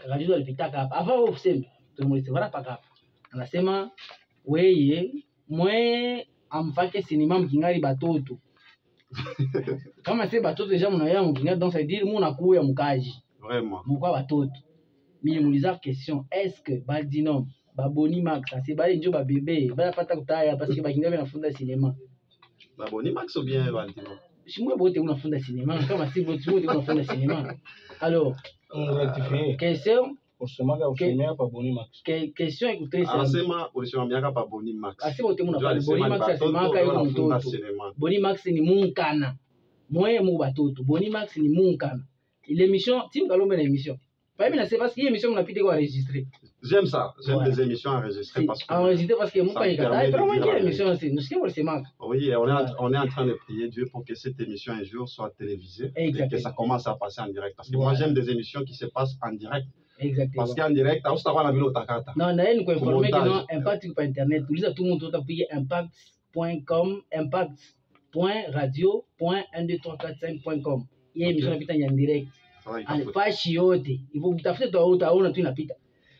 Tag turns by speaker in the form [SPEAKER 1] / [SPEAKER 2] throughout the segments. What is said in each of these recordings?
[SPEAKER 1] radio alipitaka hapa avant useme tumulisiwara paka hapa anasema weye mwe amfake sinema mkingali batoto kama c'est batoto déjà mnaya mkingali donc ça veut dire muna kuya mukaji
[SPEAKER 2] Vraiment.
[SPEAKER 1] mukwa batoto mimi muuliza question est-ce que Baldinum baboni max c'est bali njo ba bébé bala pata kutaya parce que bakingali nafunda cinéma
[SPEAKER 2] Baboni max ou bien Valentino?
[SPEAKER 1] Shimwe bote unafunda cinéma kama si bote unafunda cinéma alors question
[SPEAKER 3] Usemaga usomea pa Boni Max.
[SPEAKER 1] Question écoutez ça.
[SPEAKER 2] Anasema ulisema miaka pa Boni Max.
[SPEAKER 1] Asi wote mnafanya Boni Max asemaka yuko mtoto. Boni Max ni munkana. Moye mu batoto. Boni Max ni munkana. L'émission, Tim Kalombe l'émission. Pas bien c'est parce que l'émission on a pu enregistrer.
[SPEAKER 2] J'aime ça, j'aime des émissions enregistrées parce que
[SPEAKER 1] enregistrées parce que mon pas écrit. Pas moi qui l'émission c'est nous ce qu'on le sait mal.
[SPEAKER 2] Oui, on est en train de prier Dieu pour que cette émission un jour soit télévisée et que ça commence à passer en direct parce que moi j'aime des émissions qui se passent en direct.
[SPEAKER 1] Exactement.
[SPEAKER 2] Parce qu'en direct, on s'en va la ville au Takata.
[SPEAKER 1] Non, d'ailleurs, nous informer que non, impact par internet. Tout le monde peut appuyer impact.com, impact.radio.12345.com. Il y a une émission qui est en direct. En page yote. Il faut que tu fasses ta tu n'apita.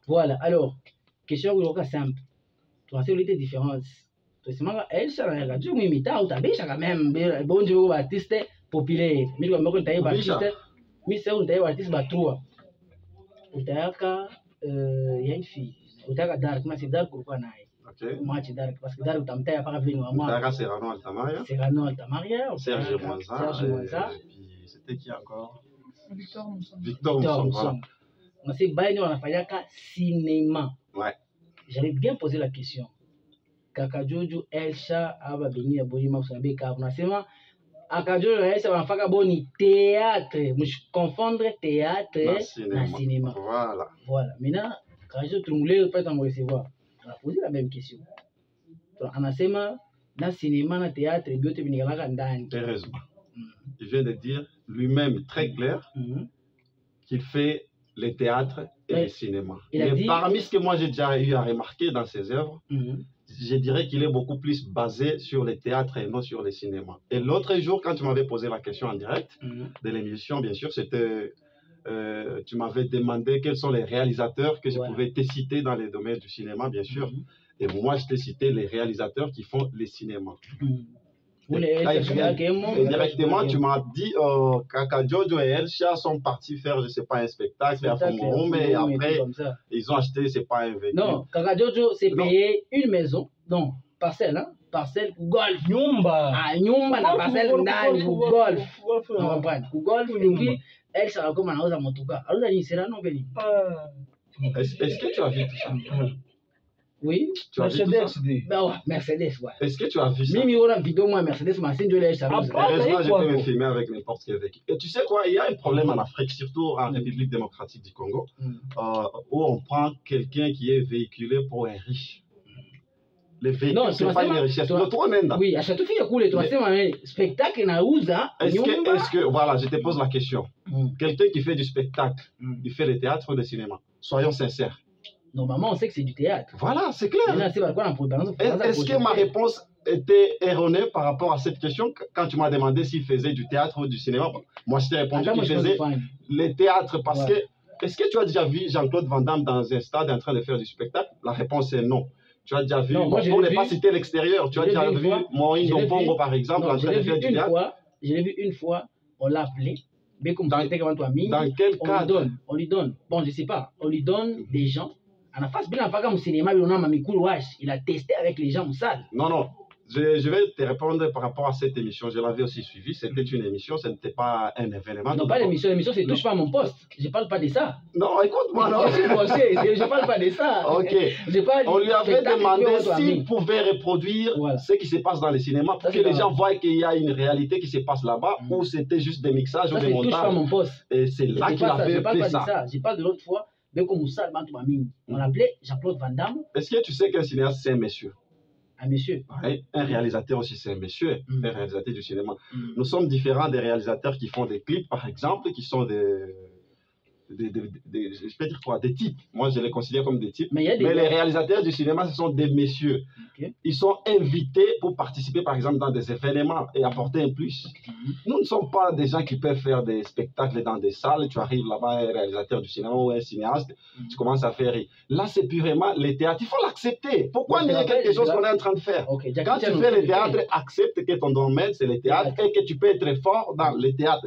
[SPEAKER 1] Voilà. Alors, question qui est simple. Tu as une différence. Tu sais, elle, ça la radio, mais tu as quand même bon Dieu, artiste populaire. Mais tu as un artiste, mais c'est un artiste batroua. Utayaka une fille utayaka Dark mais c'est Dark kwa naye match Dark parce que Dark utamtaya paka vile wa mwa
[SPEAKER 2] utayaka Serrano Altamaria
[SPEAKER 1] Serge Mwanza
[SPEAKER 2] c'était qui encore
[SPEAKER 1] Victor Moussong on sait baini wanafanyaka cinéma
[SPEAKER 2] ouais
[SPEAKER 1] j'avais bien posé la question Kaka Jojo Elsha aba beni ya Boni Max na beka unasema Akajojo Elsha wanafaka boni théâtre mouche confondre théâtre na cinéma voilà maintenant quand je trouve pas en recevoir on a posé la même question anasema na cinéma na théâtre biote binikalaka ndani
[SPEAKER 2] heureusement il vient de dire lui-même très clair qu'il fait les théâtres et le cinéma et parmi ce que moi j'ai déjà eu à remarquer dans ses œuvres je dirais qu'il est beaucoup plus basé sur les théâtres et non sur les cinémas. Et l'autre jour, quand tu m'avais posé la question en direct de l'émission, bien sûr, c'était, tu m'avais demandé quels sont les réalisateurs que je pouvais te citer dans les domaines du cinéma, bien sûr. Et moi, je t'ai cité les réalisateurs qui font les cinémas. Et directement, tu m'as dit Kaka Jojo et Elsha sont partis faire, je ne sais pas, un spectacle à Fongorom, mais après, ils ont acheté, c'est pas un véhicule.
[SPEAKER 1] Non, Kaka Jojo s'est payé une maison, non, parcelle, hein, parcelle pour golf.
[SPEAKER 3] Nyumba.
[SPEAKER 1] Ah, Nyumba, la parcelle ndani pour golf. On comprend. Pour golf, et puis, Elsha a comme un house à Motuka. Alors, il sera non béni.
[SPEAKER 2] Est-ce que tu as vu tout ça?
[SPEAKER 1] Oui,
[SPEAKER 2] tu as
[SPEAKER 1] Mercedes. Ben ouais, Mercedes, ouais.
[SPEAKER 2] Est-ce que tu as vu ça?
[SPEAKER 1] Mimi, on a une vidéo, moi, Mercedes, ma signe de l'Est.
[SPEAKER 2] Heureusement, je peux me filmer avec n'importe quel véhicule. Et tu sais quoi, il y a un problème en Afrique, surtout en République démocratique du Congo, où on prend quelqu'un qui est véhiculé pour un riche. Les véhicules, c'est pas une richesse.
[SPEAKER 1] Oui, à chaque fois, il y a un spectacle na uza.
[SPEAKER 2] Est-ce que, voilà, je te pose la question. Quelqu'un qui fait du spectacle, il fait le théâtre ou le cinéma? Soyons sincères.
[SPEAKER 1] Normalement, on sait que c'est du théâtre.
[SPEAKER 2] Voilà, c'est clair. Est-ce que ma réponse était erronée par rapport à cette question quand tu m'as demandé s'il faisait du théâtre ou du cinéma? Moi, je t'ai répondu qu'il faisait les théâtres parce que... Est-ce que tu as déjà vu Jean-Claude Van Damme dans un stade en train de faire du spectacle? La réponse est non. Tu as déjà vu, pour ne pas citer l'extérieur, tu as déjà vu Maureen Dompongo par exemple en train de faire du théâtre?
[SPEAKER 1] Je l'ai vu une fois, on l'a appelé.
[SPEAKER 2] Dans quel cadre?
[SPEAKER 1] On lui donne, bon je ne sais pas, on lui donne des gens. En face, bien en cinéma, il a testé avec les gens au salle.
[SPEAKER 2] Non, non. Je vais te répondre par rapport à cette émission. Je l'avais aussi suivie. C'était une émission, ce n'était pas un événement.
[SPEAKER 1] Non, pas l'émission. L'émission, c'est touche pas à mon poste. Je ne parle pas de ça.
[SPEAKER 2] Non, écoute-moi. Non.
[SPEAKER 1] Je ne parle pas de ça.
[SPEAKER 2] Ok. On lui avait demandé s'il pouvait reproduire ce qui se passe dans les cinémas pour que les gens voient qu'il y a une réalité qui se passe là-bas ou c'était juste des mixages ou des montages.
[SPEAKER 1] Ça touche pas à mon poste.
[SPEAKER 2] Et c'est là qu'il avait fait ça.
[SPEAKER 1] Je parle de l'autre fois. On l'appelait Jean-Claude Van Damme.
[SPEAKER 2] Est-ce que tu sais qu'un cinéaste, c'est un monsieur?
[SPEAKER 1] Un monsieur.
[SPEAKER 2] Ouais, un réalisateur aussi, c'est un monsieur, un réalisateur du cinéma. Nous sommes différents des réalisateurs qui font des clips, par exemple, qui sont des je peux dire quoi, des types. Moi, je les considère comme des types. Mais
[SPEAKER 1] les
[SPEAKER 2] réalisateurs du cinéma, ce sont des messieurs. Okay. Ils sont invités pour participer, par exemple, dans des événements et apporter un plus. Nous ne sommes pas des gens qui peuvent faire des spectacles dans des salles. Tu arrives là-bas, un réalisateur du cinéma ou un cinéaste, tu commences à faire rire. Là, c'est purement les théâtres. Il faut l'accepter. Pourquoi nier quelque chose qu'on est en train de faire? Quand tu fais le théâtre, accepte que ton domaine, c'est le théâtre et que tu peux être fort dans le théâtre.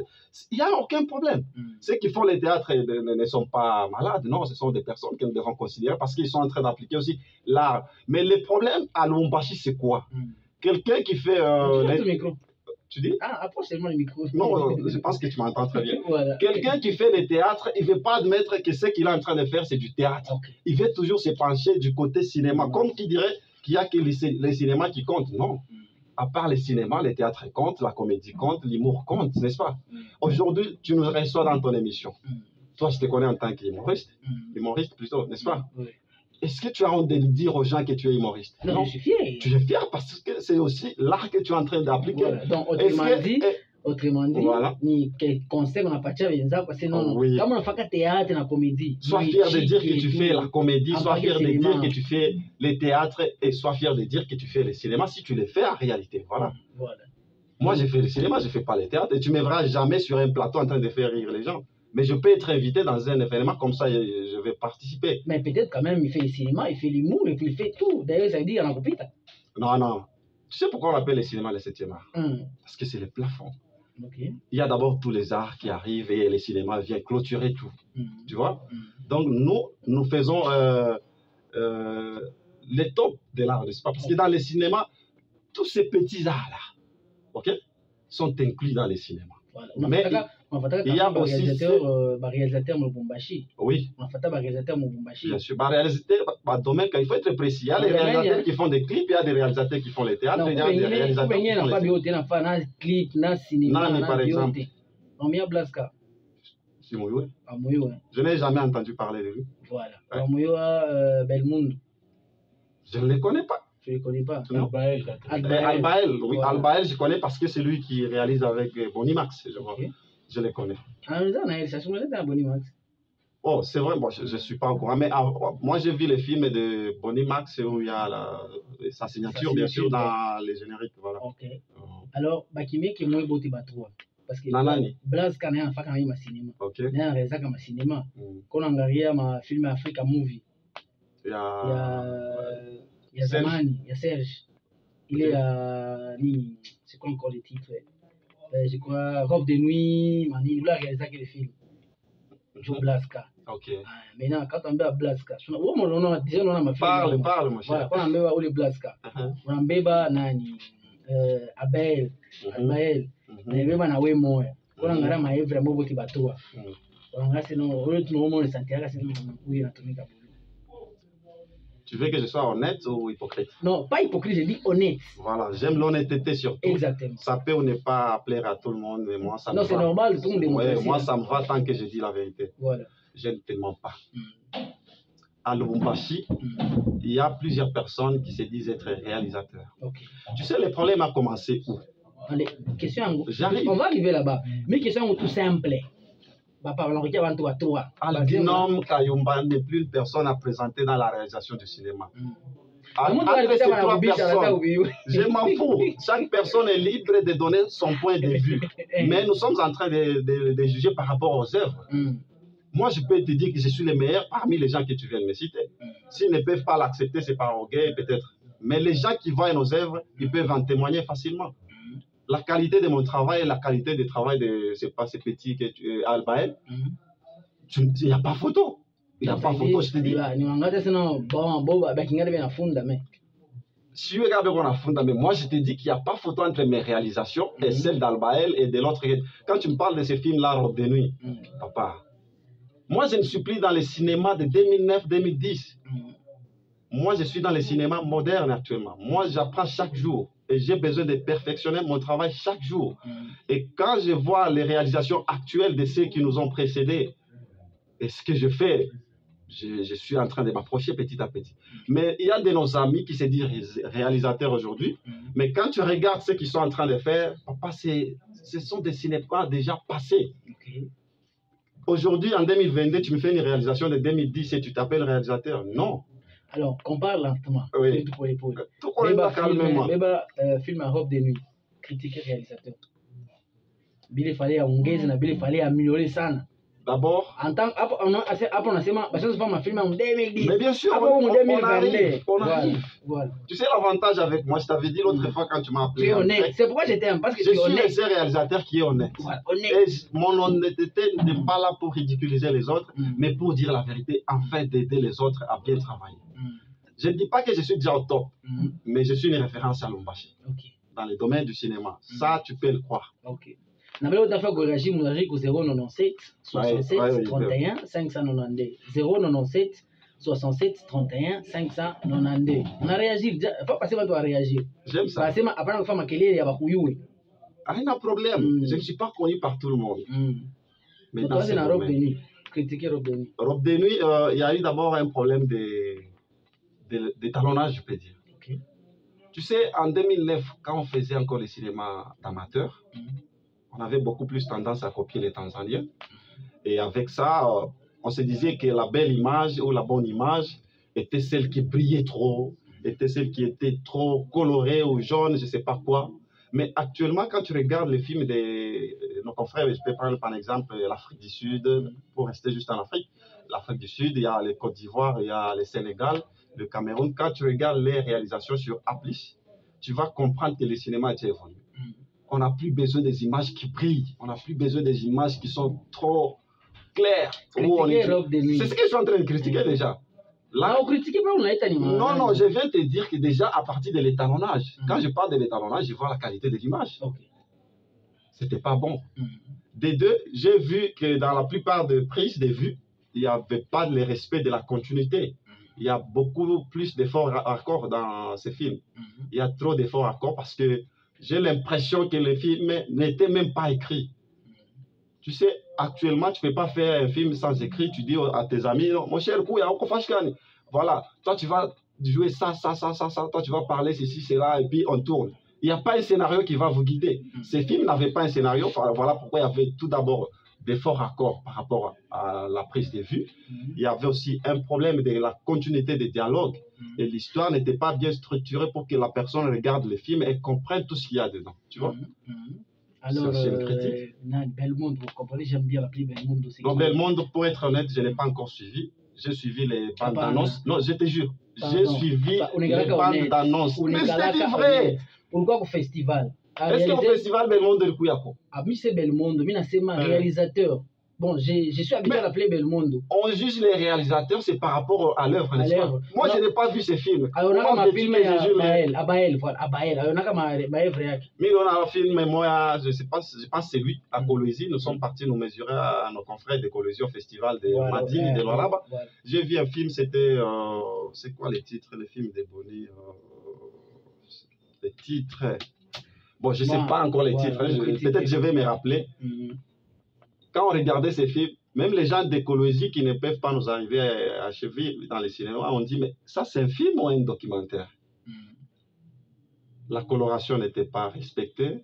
[SPEAKER 2] Il n'y a aucun problème. Ceux qui font le théâtre ne sont pas malades, non, ce sont des personnes que nous devons considérer parce qu'ils sont en train d'appliquer aussi l'art. Mais le problème à Lubumbashi, c'est quoi? Quelqu'un qui fait... Tu dis?
[SPEAKER 1] Ah, approche seulement le micro.
[SPEAKER 2] Non, je pense que tu m'entends très bien. Voilà. Quelqu'un qui fait le théâtre, il ne veut pas admettre que ce qu'il est en train de faire, c'est du théâtre. Il veut toujours se pencher du côté cinéma, comme qui dirait qu'il n'y a que les cinémas qui comptent. Non. À part les cinémas, les théâtres comptent, la comédie compte, l'humour compte, n'est-ce pas? Aujourd'hui, tu nous reçois dans ton émission. Toi, je te connais en tant qu'humoriste, humoriste plutôt, n'est-ce pas? Est-ce que tu as honte de dire aux gens que tu es humoriste?
[SPEAKER 1] Non, je suis fier.
[SPEAKER 2] Tu es fier parce que c'est aussi l'art que tu es en train d'appliquer.
[SPEAKER 1] Voilà. Donc, autrement dit,
[SPEAKER 2] voilà.
[SPEAKER 1] Ni quel conseil on a pas parce que non, comme on fait théâtre et la comédie.
[SPEAKER 2] Sois fier de dire que tu fais la comédie, sois fier de dire que tu fais le théâtre et sois fier de dire que tu fais le cinéma si tu le fais en réalité. Voilà. Moi, j'ai fait le cinéma, je ne fais pas le théâtre et tu ne me verras jamais sur un plateau en train de faire rire les gens. Mais je peux être invité dans un événement comme ça, je vais participer.
[SPEAKER 1] Mais peut-être quand même, il fait le cinéma, il fait l'humour et puis il fait tout. D'ailleurs, ça veut dire qu'il y a un copita.
[SPEAKER 2] Non, non. Tu sais pourquoi on appelle le cinéma le 7e art? Parce que c'est le plafond. Il y a d'abord tous les arts qui arrivent et le cinéma vient clôturer tout. Tu vois? Donc, nous faisons le top de l'art, n'est-ce pas? Parce que dans le cinéma, tous ces petits arts-là, sont inclus dans le cinéma.
[SPEAKER 1] Voilà.
[SPEAKER 2] Mais il y a aussi
[SPEAKER 1] réalisateur Lubumbashi.
[SPEAKER 2] Oui.
[SPEAKER 1] On fait réalisateur Lubumbashi.
[SPEAKER 2] Bien sûr, réalisateur, domaine, il faut être précis. Il y a des réalisateurs qui font des clips, il y a des réalisateurs qui font les théâtres, il y a des réalisateurs qui font
[SPEAKER 1] les clips, cinéma,
[SPEAKER 2] par exemple.
[SPEAKER 1] Amia Blaska.
[SPEAKER 2] C'est Mouyoué. Je n'ai jamais entendu parler de lui.
[SPEAKER 1] Voilà. Mouyoué Belmondo.
[SPEAKER 2] Je ne le connais pas.
[SPEAKER 1] Je ne le connais pas.
[SPEAKER 2] Albaël, oui. Albaël, je connais parce que c'est lui qui réalise avec Bonimax, je vois. Je le connais. Oh, c'est vrai, bon, je ne suis pas au courant. Mais moi, j'ai vu les films de Bonimax où il y a sa signature, bien sûr, dans les génériques. Voilà.
[SPEAKER 1] Alors, Bakime, qui est moins beau, tu vas trouver. Parce que Blaise Kané a fait un cinéma. Il y a un réalisateur qui a un cinéma. Quand on a un film Africa Movie. Il y a Zamani, il y a Serge. Il est à... C'est quoi encore le titre? Je crois Robe de nuit, il a réalisé le film. Joe Blaska. Maintenant, quand on a Blaska, déjà on a ma
[SPEAKER 2] film. Parle, mon cher.
[SPEAKER 1] Voilà, quand on a Blaska, on a Nani, Abel, Albaël, on a na we moya. Quand on a ma evra mo boti batua. On a sinon, on a tout le monde Santiago, sinon on a tumika.
[SPEAKER 2] Tu veux que je sois honnête ou hypocrite?
[SPEAKER 1] Non, pas hypocrite, je dis honnête.
[SPEAKER 2] Voilà, j'aime l'honnêteté surtout.
[SPEAKER 1] Exactement.
[SPEAKER 2] Ça peut ou ne pas plaire à tout le monde, mais moi, ça me va.
[SPEAKER 1] Non, c'est normal, tout le monde est
[SPEAKER 2] moi, ça me va tant que je dis la vérité.
[SPEAKER 1] Voilà.
[SPEAKER 2] J'aime tellement pas. À Lubumbashi, il y a plusieurs personnes qui se disent être réalisateurs. Tu sais, le problème a commencé où?
[SPEAKER 1] Allez, question.
[SPEAKER 2] J'arrive.
[SPEAKER 1] On va arriver là-bas. Mais question tout simple.
[SPEAKER 2] Albinom Kayumba n'est plus une personne à présenter dans la réalisation du cinéma.
[SPEAKER 1] Entre ces trois personnes,
[SPEAKER 2] je m'en fous. Chaque personne est libre de donner son point de vue. Mais nous sommes en train de juger par rapport aux œuvres. Moi, je peux te dire que je suis le meilleur parmi les gens que tu viens de me citer. S'ils ne peuvent pas l'accepter, c'est par orgueil peut-être. Mais les gens qui voient nos œuvres, ils peuvent en témoigner facilement. La qualité de mon travail et la qualité du travail de ce petit Albaël, il n'y a pas photo. Il n'y a pas photo, je te dis. Si tu regardes, moi je te dis qu'il n'y a pas photo entre mes réalisations et celle d'Albaël et de l'autre. Quand tu me parles de ce film-là, Robe de nuit, papa, moi je ne suis plus dans le cinéma de 2009-2010. Moi je suis dans le cinéma moderne actuellement. Moi j'apprends chaque jour. Et j'ai besoin de perfectionner mon travail chaque jour. Et quand je vois les réalisations actuelles de ceux qui nous ont précédés, et ce que je fais, je suis en train de m'approcher petit à petit. Mais il y a de nos amis qui se disent réalisateurs aujourd'hui, mais quand tu regardes ce qu'ils sont en train de faire, papa, ce sont des cinémas déjà passés. Aujourd'hui, en 2022, tu me fais une réalisation de 2010 et tu t'appelles réalisateur. Non.
[SPEAKER 1] Alors, compare lentement.
[SPEAKER 2] Oui.
[SPEAKER 1] Tout calmement. Film à robe de nuit. Critiquer réalisateur. Il fallait améliorer ça.
[SPEAKER 2] D'abord,
[SPEAKER 1] en tant
[SPEAKER 2] mais bien sûr, on arrive.
[SPEAKER 1] Voilà.
[SPEAKER 2] Tu sais l'avantage avec moi, je t'avais dit l'autre fois quand tu m'as appelé.
[SPEAKER 1] Tu es honnête. C'est pourquoi je t'aime, parce que
[SPEAKER 2] je suis le seul réalisateur qui est honnête.
[SPEAKER 1] Voilà, honnête.
[SPEAKER 2] Et mon honnêteté n'est pas là pour ridiculiser les autres, mais pour dire la vérité, afin d'aider les autres à bien travailler. Je ne dis pas que je suis déjà au top, mais je suis une référence à Lombashi. Dans le domaine du cinéma. Ça, tu peux le croire.
[SPEAKER 1] Nous avons fait réagir au 097 67 31 592. 097 67 31 592. On a réagi. Il faut passer à réagir.
[SPEAKER 2] J'aime ça.
[SPEAKER 1] Après, on va faire
[SPEAKER 2] rien à problème. Je ne suis pas connu par tout le monde.
[SPEAKER 1] Mais dans ce robe de nuit. Critiquer robe de nuit.
[SPEAKER 2] Robe de nuit, il y a eu d'abord un problème d'étalonnage, je peux dire. Tu sais, en 2009, quand on faisait encore le cinéma d'amateur, on avait beaucoup plus tendance à copier les Tanzaniens. Et avec ça, on se disait que la belle image ou la bonne image était celle qui brillait trop, était celle qui était trop colorée ou jaune, je ne sais pas quoi. Mais actuellement, quand tu regardes les films de nos confrères, je peux prendre par exemple l'Afrique du Sud, pour rester juste en Afrique. L'Afrique du Sud, il y a le Côte d'Ivoire, il y a le Sénégal, le Cameroun. Quand tu regardes les réalisations sur Applis, tu vas comprendre que le cinéma a évolué. On n'a plus besoin des images qui brillent. On n'a plus besoin des images qui sont trop claires. C'est ce que je suis en train de critiquer déjà. Là,
[SPEAKER 1] on critique pas, on a été animé.
[SPEAKER 2] Non, je viens te dire que déjà, à partir de l'étalonnage, quand je parle de l'étalonnage, je vois la qualité de l'image. C'était pas bon. Des deux, j'ai vu que dans la plupart des prises de vue, il n'y avait pas le respect de la continuité. Il y a beaucoup plus d'efforts hardcore dans ces films. Il y a trop d'efforts hardcore parce que j'ai l'impression que le film n'était même pas écrit. Tu sais, actuellement, tu ne peux pas faire un film sans écrit. Tu dis à tes amis, mon cher coup, il y a encore Fashkani. Voilà, toi, tu vas jouer ça. Toi, tu vas parler ceci, cela, et puis on tourne. Il n'y a pas un scénario qui va vous guider. Ces films n'avaient pas un scénario. Voilà pourquoi il y avait tout d'abord d'efforts accords par rapport à la prise de vue. Il y avait aussi un problème de la continuité des dialogues. Et l'histoire n'était pas bien structurée pour que la personne regarde le film et comprenne tout ce qu'il y a dedans. Tu vois?
[SPEAKER 1] Alors, Belmondo, vous comprenez, j'aime bien l'appeler Belmondo.
[SPEAKER 2] Non, Belmondo, pour être honnête, je ne l'ai pas encore suivi. J'ai suivi les bandes d'annonces. Non, je te jure. J'ai suivi les bandes d'annonces. Mais c'est vrai.
[SPEAKER 1] Pourquoi au festival?
[SPEAKER 2] Est-ce qu'au festival Belmondo, le Kouyako?
[SPEAKER 1] Ah, oui, c'est Belmondo. Mais c'est un réalisateur. Bon, je suis habitué à l'appeler Belmondo.
[SPEAKER 2] On juge les réalisateurs, c'est par rapport à l'œuvre, n'est-ce pas? Moi, je n'ai pas vu ces films.
[SPEAKER 1] On a filmé à Baël, voilà, mais
[SPEAKER 2] on a filmé, moi, je sais pas, je pense que c'est lui, à Colosie. Nous sommes partis nous mesurer à nos confrères de Colosie au festival de Madine, de Lualaba. J'ai vu un film, c'était, c'est quoi les titres, les films de Boni? Les titres. Bon, je ne sais pas encore les titres, peut-être je vais me rappeler. Quand on regardait ces films, même les gens d'écologie qui ne peuvent pas nous arriver à achever dans les cinémas, on dit, mais ça c'est un film ou un documentaire? La coloration n'était pas respectée,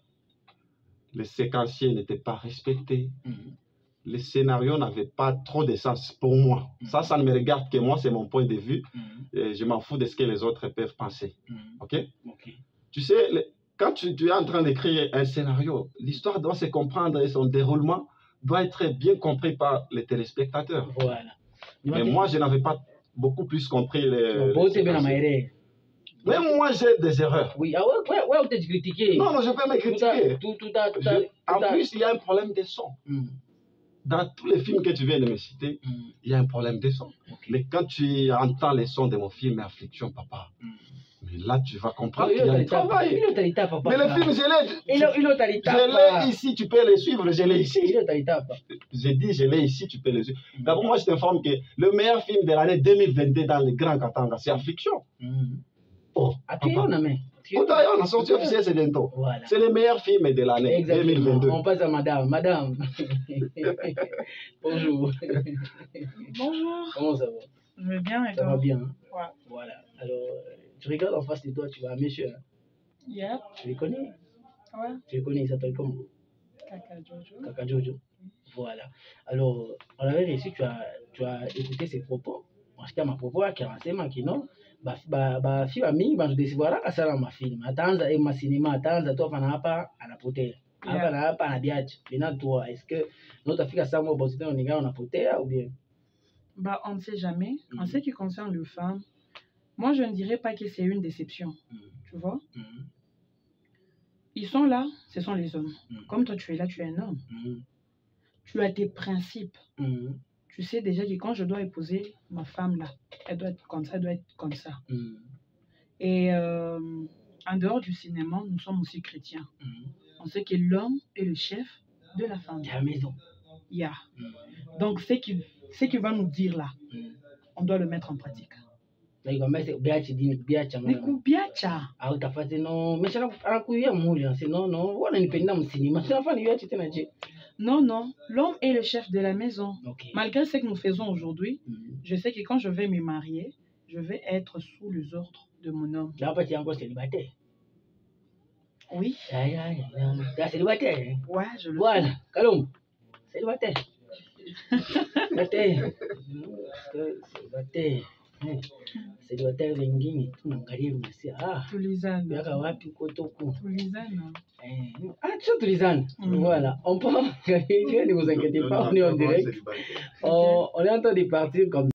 [SPEAKER 2] les séquenciers n'étaient pas respectés, les scénarios n'avaient pas trop de sens pour moi. Ça ne me regarde que moi, c'est mon point de vue. Et je m'en fous de ce que les autres peuvent penser. Ok? Tu sais, quand tu es en train d'écrire un scénario, l'histoire doit se comprendre et son déroulement doit être bien compris par les téléspectateurs.
[SPEAKER 1] Voilà.
[SPEAKER 2] Mais moi, je n'avais pas beaucoup plus compris les même moi, j'ai des erreurs.
[SPEAKER 1] Oui, ouais, on t'a critiqué.
[SPEAKER 2] Non, je peux me critiquer. En plus, il y a un problème de son. Dans tous les films que tu viens de me citer, il y a un problème de son. Mais quand tu entends les sons de mon film Affliction, papa, mais là, tu vas comprendre qu'il y a un travail. Mais le film, je l'ai ici, tu peux le suivre, je l'ai ici. J'ai dit, je l'ai ici, tu peux le suivre. D'abord, moi, je t'informe que le meilleur film de l'année 2022 dans les grands Katanga, c'est Affliction.
[SPEAKER 1] Oh,
[SPEAKER 2] on a sorti officiel, c'est bientôt. Voilà. C'est le meilleur film de l'année 2022.
[SPEAKER 1] On passe à madame. Madame. Bonjour.
[SPEAKER 4] Bonjour.
[SPEAKER 1] Comment ça va?
[SPEAKER 4] Je vais bien et
[SPEAKER 1] ça va bien. Hein?
[SPEAKER 4] Ouais.
[SPEAKER 1] Voilà. Alors, tu regardes en face de toi, tu vois un monsieur. Hein?
[SPEAKER 4] Yep.
[SPEAKER 1] Tu les connais?
[SPEAKER 4] Ouais.
[SPEAKER 1] Tu les connais, il s'appelle comment?
[SPEAKER 4] Kaka Jojo.
[SPEAKER 1] Kaka Jojo. Voilà. Alors, on avait réussi, tu as écouté ses propos. En tout cas, ma propos, qui a renseigné, qui non. Fille amie, je déciderai à ça dans ma film. Attends, et ma cinéma, attends, toi, on n'a pas à la poter. On n'a pas à la biatch. Maintenant, toi, est-ce que notre fille a ça, moi, on a poter ou bien?
[SPEAKER 4] On ne sait jamais. En ce qui concerne les femmes, moi, je ne dirais pas que c'est une déception. Tu vois? Ils sont là, ce sont les hommes. Comme toi, tu es là, tu es un homme. Tu as tes principes. Tu sais déjà que quand je dois épouser ma femme là, elle doit être comme ça, elle doit être comme ça. Et en dehors du cinéma, nous sommes aussi chrétiens. On sait que l'homme est le chef de la famille.
[SPEAKER 1] De la maison.
[SPEAKER 4] Yeah. Donc, ce qu'il va nous dire là, on doit le mettre en pratique.
[SPEAKER 1] Mais biacha. Ah, utafate no. Mais ça va couiller mourir. Sinon, non. On a une peine dans le cinéma. C'est la fin de
[SPEAKER 4] Non, non. L'homme est le chef de la maison. Malgré ce que nous faisons aujourd'hui, je sais que quand je vais me marier, je vais être sous les ordres de mon homme.
[SPEAKER 1] Là, tu es encore célibataire.
[SPEAKER 4] Oui.
[SPEAKER 1] Tu es célibataire.
[SPEAKER 4] Ouais, je le sais.
[SPEAKER 1] Voilà. Calum. Célibataire. Célibataire. Célibataire wengine tunaangalia unasema
[SPEAKER 4] tulizana.
[SPEAKER 1] Yaka wapi koto ku.
[SPEAKER 4] Tulizana.
[SPEAKER 1] Tu tulizana. Voilà. On peut ne vous inquiétez pas, on est en direct. On est en train de partir comme